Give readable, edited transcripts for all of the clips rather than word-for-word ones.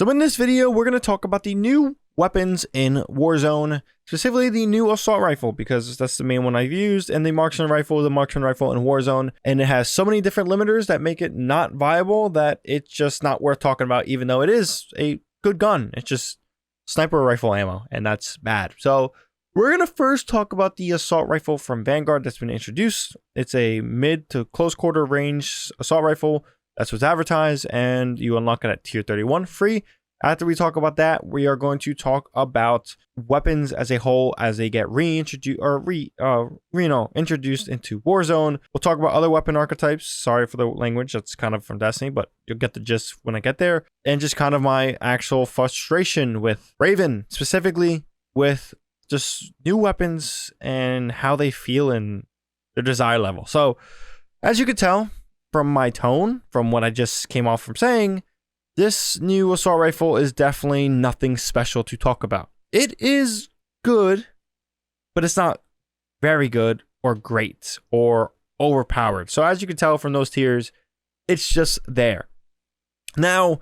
So in this video, we're going to talk about the new weapons in Warzone, specifically the new assault rifle, because that's the main one I've used, and the marksman rifle in Warzone. And it has so many different limiters that make it not viable that it's just not worth talking about, even though it is a good gun. It's just sniper rifle ammo, and that's bad. So we're going to first talk about the assault rifle from Vanguard that's been introduced. It's a mid to close quarter range assault rifle. That's what's advertised, and you unlock it at tier 31 free. After we talk about that, we are going to talk about weapons as a whole as they get introduced into Warzone. We'll talk about other weapon archetypes. Sorry for the language, that's kind of from Destiny, but you'll get the gist when I get there. And just kind of my actual frustration with Raven, specifically with just new weapons and how they feel in their desire level. So, as you could tell from my tone, from what I just came off from saying, this new assault rifle is definitely nothing special to talk about. It is good, but it's not very good or great or overpowered. So as you can tell from those tiers, it's just there. Now,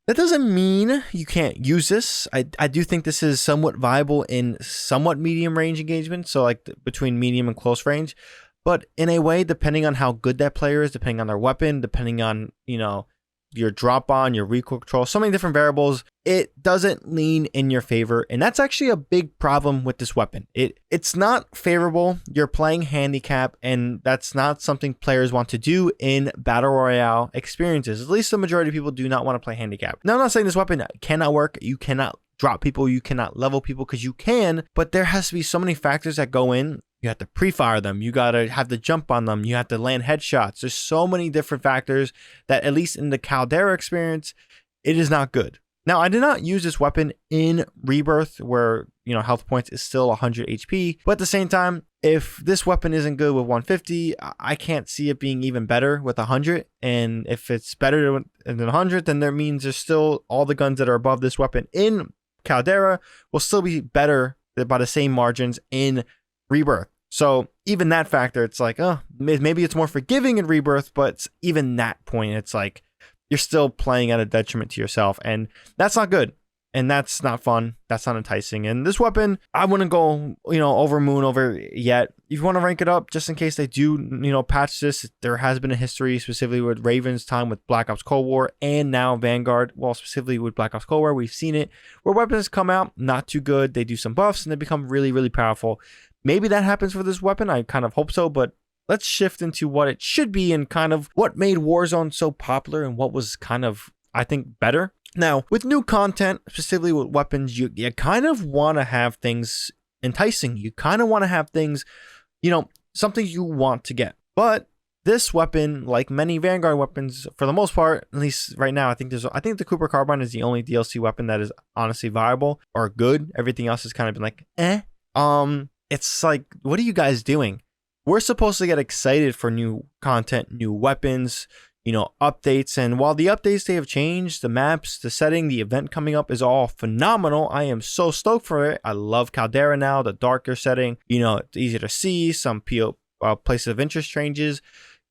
that doesn't mean you can't use this. I do think this is somewhat viable in somewhat medium range engagement, so like between medium and close range. But in a way, depending on how good that player is, depending on their weapon, depending on, your drop on, your recoil control, so many different variables, it doesn't lean in your favor. And that's actually a big problem with this weapon. It's not favorable. You're playing handicap, and that's not something players want to do in battle royale experiences. At least the majority of people do not want to play handicap. Now, I'm not saying this weapon cannot work. You cannot drop people. You cannot level people, because you can, but there has to be so many factors that go in. You have to pre-fire them. You got to have to jump on them. You have to land headshots. There's so many different factors that, at least in the Caldera experience, it is not good. Now, I did not use this weapon in Rebirth, where, health points is still 100 HP. But at the same time, if this weapon isn't good with 150, I can't see it being even better with 100. And if it's better than 100, then that means there's still all the guns that are above this weapon in Caldera will still be better by the same margins in Rebirth. So even that factor, it's like, maybe it's more forgiving in Rebirth, but even that point, it's like you're still playing at a detriment to yourself, and that's not good, and that's not fun. That's not enticing. And this weapon, I wouldn't go, over yet. If you want to rank it up, just in case they do, patch this, there has been a history specifically with Raven's time with Black Ops Cold War, and now Vanguard. Well, specifically with Black Ops Cold War, we've seen it where weapons come out not too good. They do some buffs and they become really, really powerful. Maybe that happens for this weapon. I kind of hope so, but let's shift into what it should be and kind of what made Warzone so popular and what was kind of, I think, better. Now, with new content, specifically with weapons, you kind of want to have things enticing. You kind of want to have things, something you want to get. But this weapon, like many Vanguard weapons, for the most part, at least right now, I think the Cooper Carbine is the only DLC weapon that is honestly viable or good. Everything else has kind of been like, It's like, what are you guys doing? We're supposed to get excited for new content, new weapons, updates. And while the updates, they have changed, the maps, the setting, the event coming up is all phenomenal. I am so stoked for it. I love Caldera now, the darker setting. It's easier to see. Some places of interest changes,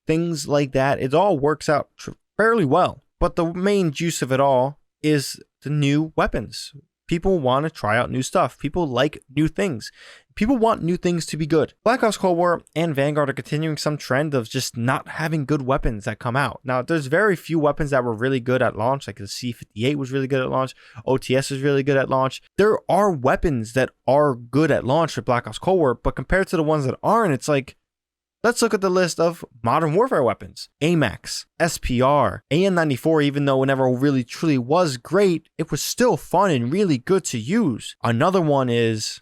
things like that. It all works out fairly well. But the main juice of it all is the new weapons. People want to try out new stuff. People like new things. People want new things to be good. Black Ops Cold War and Vanguard are continuing some trend of just not having good weapons that come out. Now, there's very few weapons that were really good at launch, like the C58 was really good at launch. OTS was really good at launch. There are weapons that are good at launch for Black Ops Cold War, but compared to the ones that aren't, it's like, let's look at the list of modern warfare weapons. AMAX, SPR, AN94, even though it never really truly was great, it was still fun and really good to use. Another one is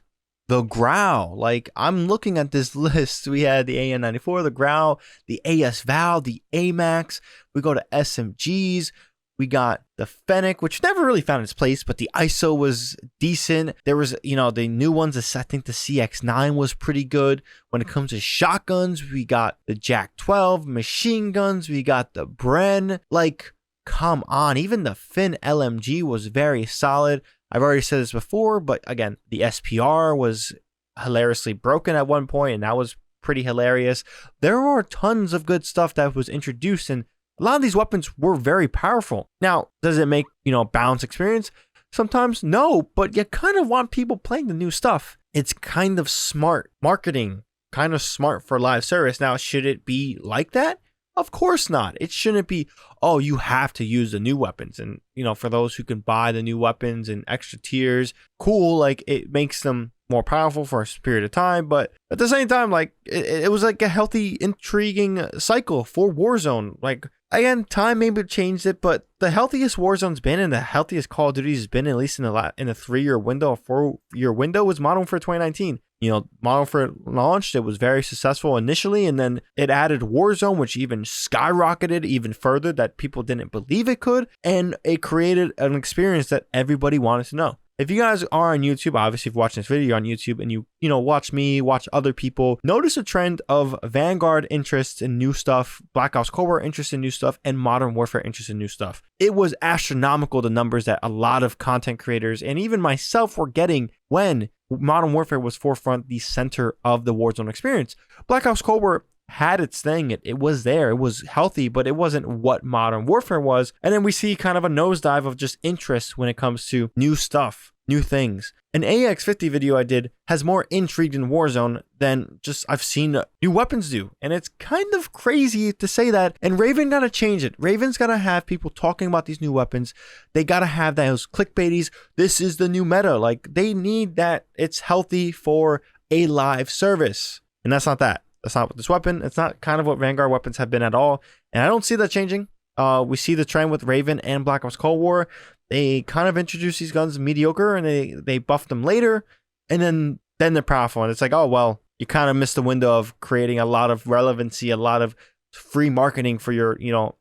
the Grau. Like, I'm looking at this list. We had the AN94, the Grau, the AS Val, the AMAX. We go to SMGs. We got the Fennec, which never really found its place, but the ISO was decent. There was, the new ones. I think the CX9 was pretty good. When it comes to shotguns, we got the JAK 12 machine guns. We got the Bren. Like, come on. Even the Finn LMG was very solid. I've already said this before, but again, the SPR was hilariously broken at one point, and that was pretty hilarious. There are tons of good stuff that was introduced, and a lot of these weapons were very powerful. Now, does it make, balanced experience? Sometimes no, but you kind of want people playing the new stuff. It's kind of smart marketing, kind of smart for live service. Now, should it be like that? Of course not. It shouldn't be, oh, you have to use the new weapons. And, for those who can buy the new weapons and extra tiers, cool. Like, it makes them more powerful for a period of time. But at the same time, like, it was like a healthy, intriguing cycle for Warzone. Like, again, time maybe changed it, but the healthiest Warzone's been and the healthiest Call of Duty has been, at least in a 3-year window, a 4-year window, was Modern Warfare 2019. Modern Warfare launched, it was very successful initially, and then it added Warzone, which even skyrocketed even further that people didn't believe it could, and it created an experience that everybody wanted to know. If you guys are on YouTube, obviously if you're watching this video on YouTube and you watch me, watch other people, notice a trend of Vanguard interest in new stuff, Black Ops Cold War interest in new stuff, and Modern Warfare interest in new stuff. It was astronomical, the numbers that a lot of content creators and even myself were getting when Modern Warfare was forefront, the center of the Warzone experience. Black Ops Cold War had its thing. It was there. It was healthy, but it wasn't what Modern Warfare was. And then we see kind of a nosedive of just interest when it comes to new stuff, new things. An AX50 video I did has more intrigue in Warzone than just I've seen new weapons do. And it's kind of crazy to say that. And Raven gotta change it. Raven's gotta have people talking about these new weapons. They gotta have those clickbaities. This is the new meta. Like, they need that. It's healthy for a live service. And that's not that. That's not what this weapon. It's not kind of what Vanguard weapons have been at all. And I don't see that changing. We see the trend with Raven and Black Ops Cold War. They kind of introduce these guns mediocre and they buff them later. And then they're powerful. And it's like, oh, well, you kind of missed the window of creating a lot of relevancy, a lot of free marketing for your,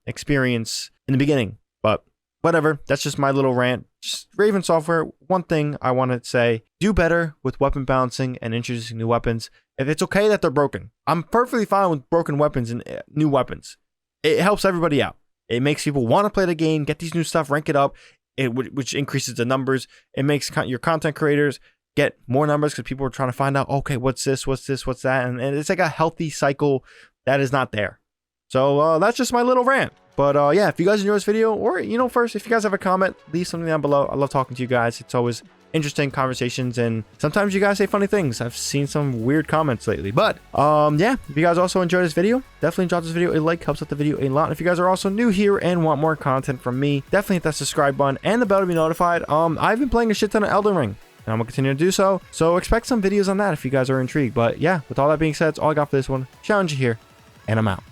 experience in the beginning. But whatever. That's just my little rant. Just Raven Software. One thing I want to say, do better with weapon balancing and introducing new weapons. If it's okay that they're broken, I'm perfectly fine with broken weapons and new weapons. It helps everybody out. It makes people want to play the game, get these new stuff, rank it up, which increases the numbers. It makes your content creators get more numbers because people are trying to find out, okay, what's this, what's that? And it's like a healthy cycle that is not there. So that's just my little rant. But yeah, if you guys enjoy this video, or, first, if you guys have a comment, leave something down below. I love talking to you guys. It's always interesting conversations, and sometimes you guys say funny things. I've seen some weird comments lately. But yeah, if you guys also enjoyed this video, definitely drop this video a like, helps out the video a lot. And if you guys are also new here and want more content from me, definitely hit that subscribe button and the bell to be notified. I've been playing a shit ton of Elden Ring, and I'm gonna continue to do so, so expect some videos on that if you guys are intrigued. But yeah, with all that being said, that's all I got for this one. ShadowNinja here, and I'm out.